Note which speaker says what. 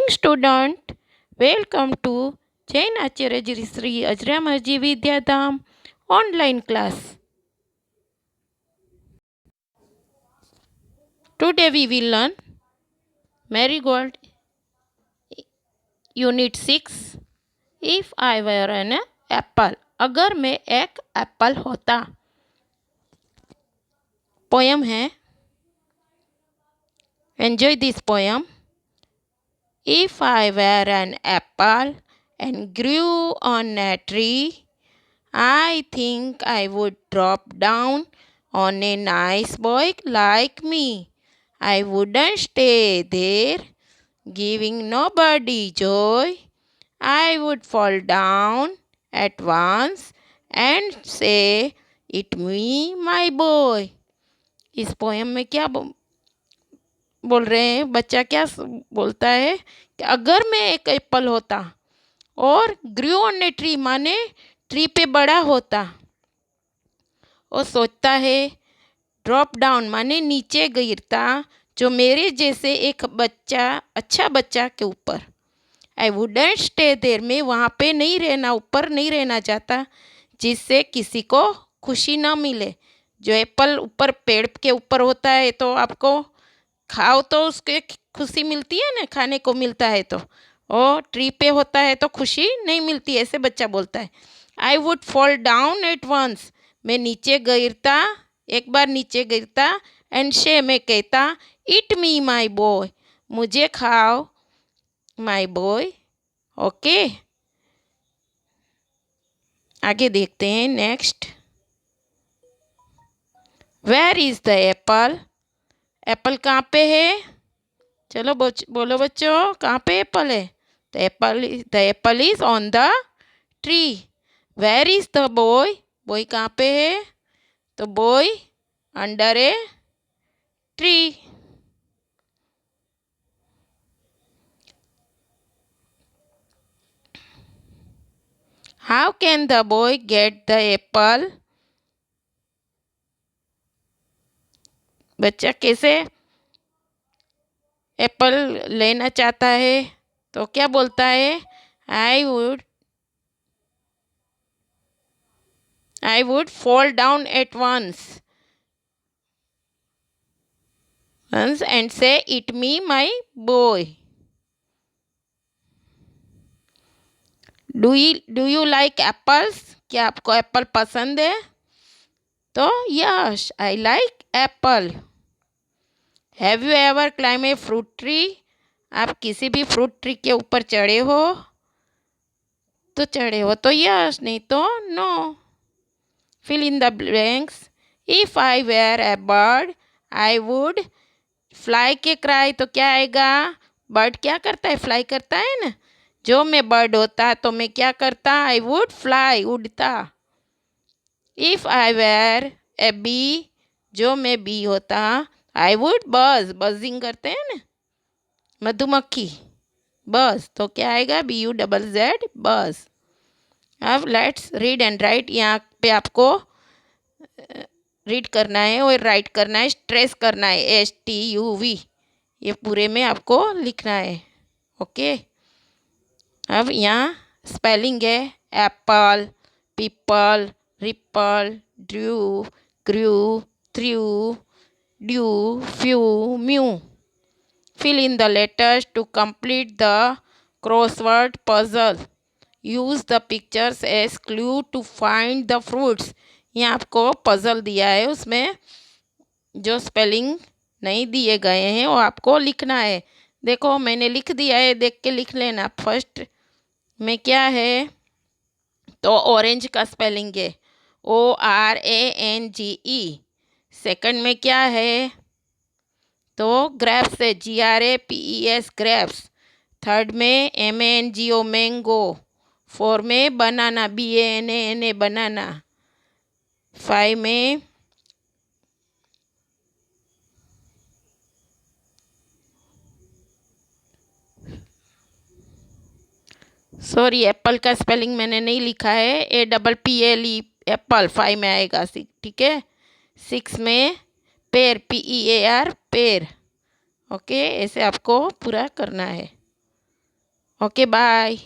Speaker 1: student, welcome to Jain Acharya Sri Ajramarji Vidyadham online class. Today we will learn Marigold Unit 6. If I were an apple, अगर मैं एक Apple होता. Poem है. Enjoy this poem. If I were an apple and grew on a tree, I think I would drop down on a nice boy like me. I wouldn't stay there, giving nobody joy. I would fall down at once and say, "It me, my boy." इस poem में क्या बोल रहे हैं बच्चा, क्या बोलता है कि अगर मैं एक एप्पल होता और ग्रू ऑन ए ट्री माने ट्री पे बड़ा होता, और सोचता है ड्रॉप डाउन माने नीचे गिरता जो मेरे जैसे एक बच्चा, अच्छा बच्चा के ऊपर. आई वुडंट स्टे देर, मैं वहाँ पे नहीं रहना, ऊपर नहीं रहना चाहता जिससे किसी को खुशी ना मिले. जो एप्पल ऊपर पेड़ के ऊपर होता है तो आपको खाओ तो उसके खुशी मिलती है ना, खाने को मिलता है तो, और ट्री पे होता है तो खुशी नहीं मिलती, ऐसे बच्चा बोलता है. I would fall down at once, मैं नीचे गिरता, एक बार नीचे गिरता. एंड शे, मैं कहता, इट मी माई बॉय, मुझे खाओ माई बॉय. ओके, आगे देखते हैं. Next, where is the apple, apple कहाँ पे है. चलो बोलो बच्चों, कहाँ पे एप्पल है. The apple is on the tree. Where is the boy, boy कहाँ पे है, तो boy under a tree. How can the boy get the apple, बच्चा कैसे एप्पल लेना चाहता है, तो क्या बोलता है, I would fall down at once and say it me my boy. Do you like apples, क्या आपको एप्पल पसंद है, तो yes I like apple. Have you ever climb a fruit tree, आप किसी भी फ्रूट ट्री के ऊपर चढ़े हो, तो चढ़े हो तो यस, नहीं तो no. Fill in the blanks. If I were a bird I would fly के क्राई, तो क्या आएगा, बर्ड क्या करता है, फ्लाई करता है ना. जो मैं बर्ड होता तो मैं क्या करता, आई वुड फ्लाई, उड़ता. If I were a bee, जो मैं बी होता, आई वुड बज, बजिंग करते हैं ना मधुमक्खी, बस, तो क्या आएगा, BUZZ, बस. अब लेट्स रीड एंड राइट. यहाँ पे आपको रीड करना है और राइट करना है, स्ट्रेस करना है, STUV, ये पूरे में आपको लिखना है. ओके, अब यहाँ स्पेलिंग है apple, people, ripple, drew, grew, through, due, few, mew. Fill in the letters to complete the crossword puzzle. Use the pictures as clue to find the fruits. यहाँ आपको पजल दिया है, उसमें जो स्पेलिंग नहीं दिए गए हैं वो आपको लिखना है. देखो मैंने लिख दिया है, देख के लिख लेना. फर्स्ट में क्या है, तो ऑरेंज का स्पेलिंग है ORANGE. सेकंड में क्या है, तो ग्रेप्स है GRAPES, ग्रेप्स. थर्ड में MANGO, मैंगो. फोर में बनाना, BANANA, बनाना. फाइव में सॉरी, एप्पल का स्पेलिंग मैंने नहीं लिखा है, APPLE, एप्पल. फाइव में आएगा, ठीक है. सिक्स में पेर, PEAR, पेर. ओके, ऐसे आपको पूरा करना है. Okay, bye.